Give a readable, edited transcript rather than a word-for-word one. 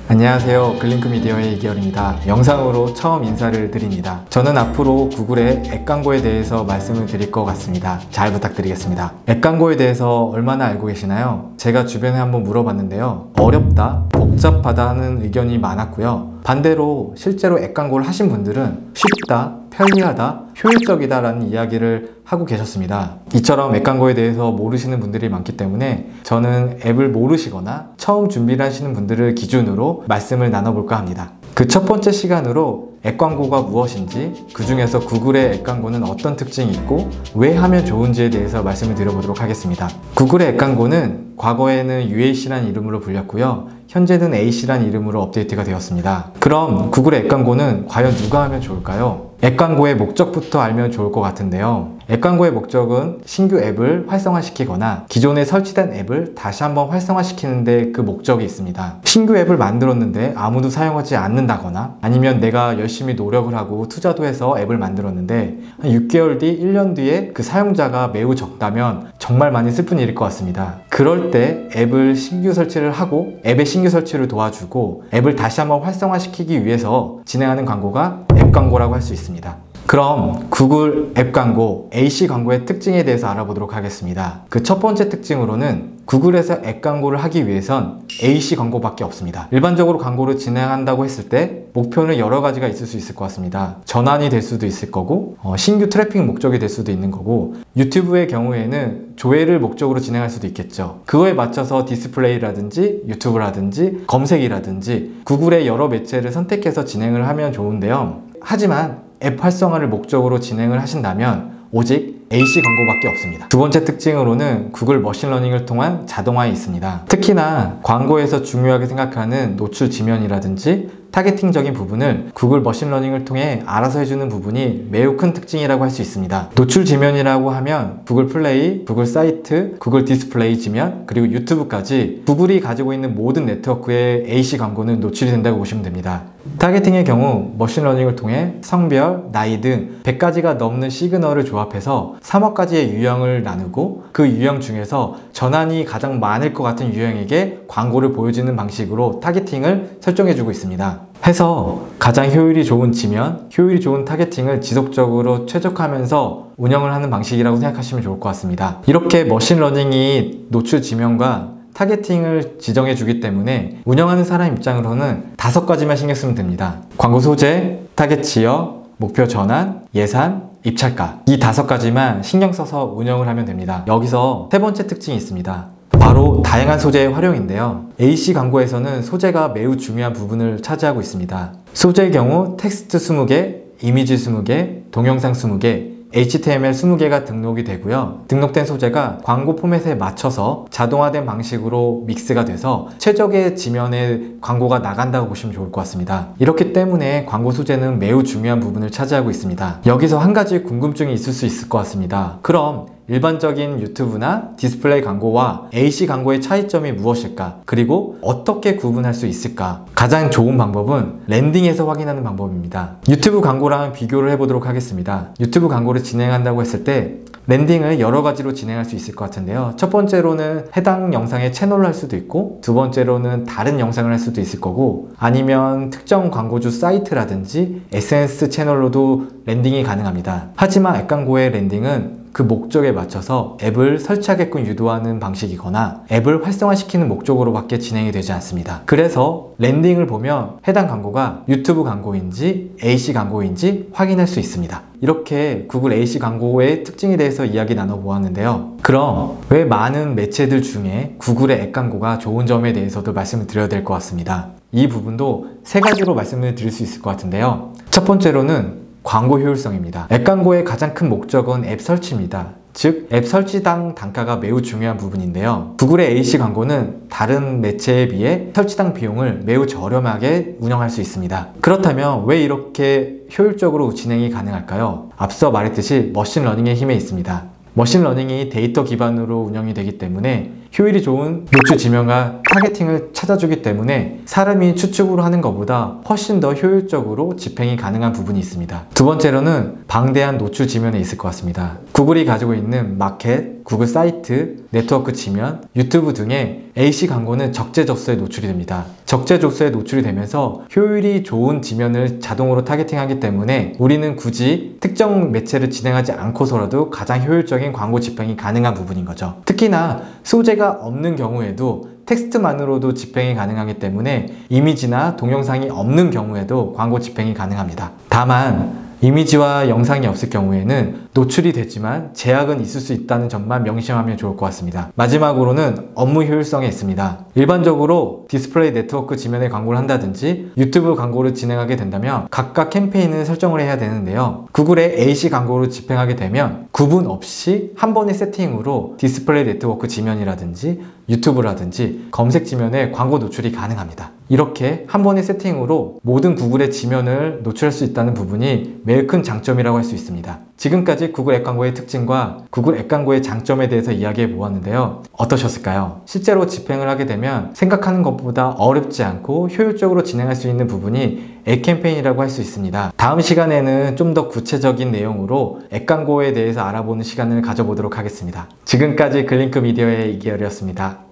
안녕하세요. 글링크 미디어의 이기열입니다. 영상으로 처음 인사를 드립니다. 저는 앞으로 구글의 앱광고에 대해서 말씀을 드릴 것 같습니다. 잘 부탁드리겠습니다. 앱광고에 대해서 얼마나 알고 계시나요? 제가 주변에 한번 물어봤는데요. 어렵다, 복잡하다 하는 의견이 많았고요. 반대로 실제로 앱광고를 하신 분들은 쉽다, 편리하다, 효율적이다 라는 이야기를 하고 계셨습니다. 이처럼 앱광고에 대해서 모르시는 분들이 많기 때문에 저는 앱을 모르시거나 처음 준비를 하시는 분들을 기준으로 말씀을 나눠볼까 합니다. 그 첫 번째 시간으로 앱광고가 무엇인지, 그 중에서 구글의 앱광고는 어떤 특징이 있고 왜 하면 좋은지에 대해서 말씀을 드려보도록 하겠습니다. 구글의 앱광고는 과거에는 UAC라는 이름으로 불렸고요. 현재는 AC라는 이름으로 업데이트가 되었습니다. 그럼 구글의 앱광고는 과연 누가 하면 좋을까요? 앱광고의 목적부터 알면 좋을 것 같은데요. 앱광고의 목적은 신규 앱을 활성화시키거나 기존에 설치된 앱을 다시 한번 활성화시키는데 그 목적이 있습니다. 신규 앱을 만들었는데 아무도 사용하지 않는다거나, 아니면 내가 열심히 노력을 하고 투자도 해서 앱을 만들었는데 한 6개월 뒤, 1년 뒤에 그 사용자가 매우 적다면 정말 많이 슬픈 일일 것 같습니다. 그럴 때 앱을 신규 설치를 하고 앱의 신규 설치를 도와주고 앱을 다시 한번 활성화시키기 위해서 진행하는 광고가 앱광고라고 할 수 있습니다. 그럼 구글 앱광고, AC 광고의 특징에 대해서 알아보도록 하겠습니다. 그 첫 번째 특징으로는 구글에서 앱광고를 하기 위해선 AC 광고밖에 없습니다. 일반적으로 광고를 진행한다고 했을 때 목표는 여러 가지가 있을 수 있을 것 같습니다. 전환이 될 수도 있을 거고, 신규 트래픽 목적이 될 수도 있는 거고, 유튜브의 경우에는 조회를 목적으로 진행할 수도 있겠죠. 그거에 맞춰서 디스플레이라든지 유튜브라든지 검색이라든지 구글의 여러 매체를 선택해서 진행을 하면 좋은데요. 하지만 앱 활성화를 목적으로 진행을 하신다면 오직 AC 광고밖에 없습니다. 두 번째 특징으로는 구글 머신러닝을 통한 자동화에 있습니다. 특히나 광고에서 중요하게 생각하는 노출 지면이라든지 타겟팅적인 부분을 구글 머신러닝을 통해 알아서 해주는 부분이 매우 큰 특징이라고 할 수 있습니다. 노출 지면이라고 하면 구글 플레이, 구글 사이트, 구글 디스플레이 지면, 그리고 유튜브까지 구글이 가지고 있는 모든 네트워크에 AC 광고는 노출이 된다고 보시면 됩니다. 타겟팅의 경우 머신러닝을 통해 성별, 나이 등 100가지가 넘는 시그널을 조합해서 3억 가지의 유형을 나누고 그 유형 중에서 전환이 가장 많을 것 같은 유형에게 광고를 보여주는 방식으로 타겟팅을 설정해주고 있습니다. 해서 가장 효율이 좋은 지면, 효율이 좋은 타겟팅을 지속적으로 최적화하면서 운영을 하는 방식이라고 생각하시면 좋을 것 같습니다. 이렇게 머신러닝이 노출 지면과 타겟팅을 지정해 주기 때문에 운영하는 사람 입장으로는 5가지만 신경 쓰면 됩니다. 광고 소재, 타겟 지역, 목표 전환, 예산, 입찰가, 이 5가지만 신경 써서 운영을 하면 됩니다. 여기서 세 번째 특징이 있습니다. 바로 다양한 소재의 활용인데요. AC 광고에서는 소재가 매우 중요한 부분을 차지하고 있습니다. 소재의 경우 텍스트 20개, 이미지 20개, 동영상 20개, HTML 20개가 등록이 되고요. 등록된 소재가 광고 포맷에 맞춰서 자동화된 방식으로 믹스가 돼서 최적의 지면에 광고가 나간다고 보시면 좋을 것 같습니다. 이렇기 때문에 광고 소재는 매우 중요한 부분을 차지하고 있습니다. 여기서 한 가지 궁금증이 있을 수 있을 것 같습니다. 그럼 일반적인 유튜브나 디스플레이 광고와 AC 광고의 차이점이 무엇일까? 그리고 어떻게 구분할 수 있을까? 가장 좋은 방법은 랜딩에서 확인하는 방법입니다. 유튜브 광고랑 비교를 해보도록 하겠습니다. 유튜브 광고를 진행한다고 했을 때 랜딩을 여러 가지로 진행할 수 있을 것 같은데요. 첫 번째로는 해당 영상의 채널을 할 수도 있고, 두 번째로는 다른 영상을 할 수도 있을 거고, 아니면 특정 광고주 사이트라든지 SNS 채널로도 랜딩이 가능합니다. 하지만 앱광고의 랜딩은 그 목적에 맞춰서 앱을 설치하게끔 유도하는 방식이거나 앱을 활성화시키는 목적으로밖에 진행이 되지 않습니다. 그래서 랜딩을 보면 해당 광고가 유튜브 광고인지 AC 광고인지 확인할 수 있습니다. 이렇게 구글 AC 광고의 특징에 대해서 이야기 나눠보았는데요. 그럼 왜 많은 매체들 중에 구글의 앱 광고가 좋은 점에 대해서도 말씀을 드려야 될 것 같습니다. 이 부분도 3가지로 말씀을 드릴 수 있을 것 같은데요. 첫 번째로는 광고 효율성입니다. 앱 광고의 가장 큰 목적은 앱 설치입니다. 즉, 앱 설치당 단가가 매우 중요한 부분인데요. 구글의 AC 광고는 다른 매체에 비해 설치당 비용을 매우 저렴하게 운영할 수 있습니다. 그렇다면 왜 이렇게 효율적으로 진행이 가능할까요? 앞서 말했듯이 머신러닝의 힘에 있습니다. 머신러닝이 데이터 기반으로 운영이 되기 때문에 효율이 좋은 노출 지면과 타겟팅을 찾아주기 때문에 사람이 추측으로 하는 것보다 훨씬 더 효율적으로 집행이 가능한 부분이 있습니다. 두 번째로는 방대한 노출 지면에 있을 것 같습니다. 구글이 가지고 있는 마켓, 구글 사이트, 네트워크 지면, 유튜브 등의 AC 광고는 적재적소에 노출이 됩니다. 적재적소에 노출이 되면서 효율이 좋은 지면을 자동으로 타겟팅하기 때문에 우리는 굳이 특정 매체를 진행하지 않고서라도 가장 효율적인 광고 집행이 가능한 부분인 거죠. 특히나 소재가 없는 경우에도 텍스트만으로도 집행이 가능하기 때문에 이미지나 동영상이 없는 경우에도 광고 집행이 가능합니다. 다만 이미지와 영상이 없을 경우에는 노출이 되지만 제약은 있을 수 있다는 점만 명심하면 좋을 것 같습니다. 마지막으로는 업무 효율성에 있습니다. 일반적으로 디스플레이 네트워크 지면에 광고를 한다든지 유튜브 광고를 진행하게 된다면 각각 캠페인을 설정을 해야 되는데요. 구글의 AC 광고를 집행하게 되면 구분 없이 한 번의 세팅으로 디스플레이 네트워크 지면이라든지 유튜브라든지 검색 지면에 광고 노출이 가능합니다. 이렇게 한 번의 세팅으로 모든 구글의 지면을 노출할 수 있다는 부분이 매우 큰 장점이라고 할 수 있습니다. 지금까지 구글 앱 광고의 특징과 구글 앱 광고의 장점에 대해서 이야기해 보았는데요. 어떠셨을까요? 실제로 집행을 하게 되면 생각하는 것보다 어렵지 않고 효율적으로 진행할 수 있는 부분이 앱 캠페인이라고 할 수 있습니다. 다음 시간에는 좀 더 구체적인 내용으로 앱 광고에 대해서 알아보는 시간을 가져보도록 하겠습니다. 지금까지 글링크 미디어의 이기열이었습니다.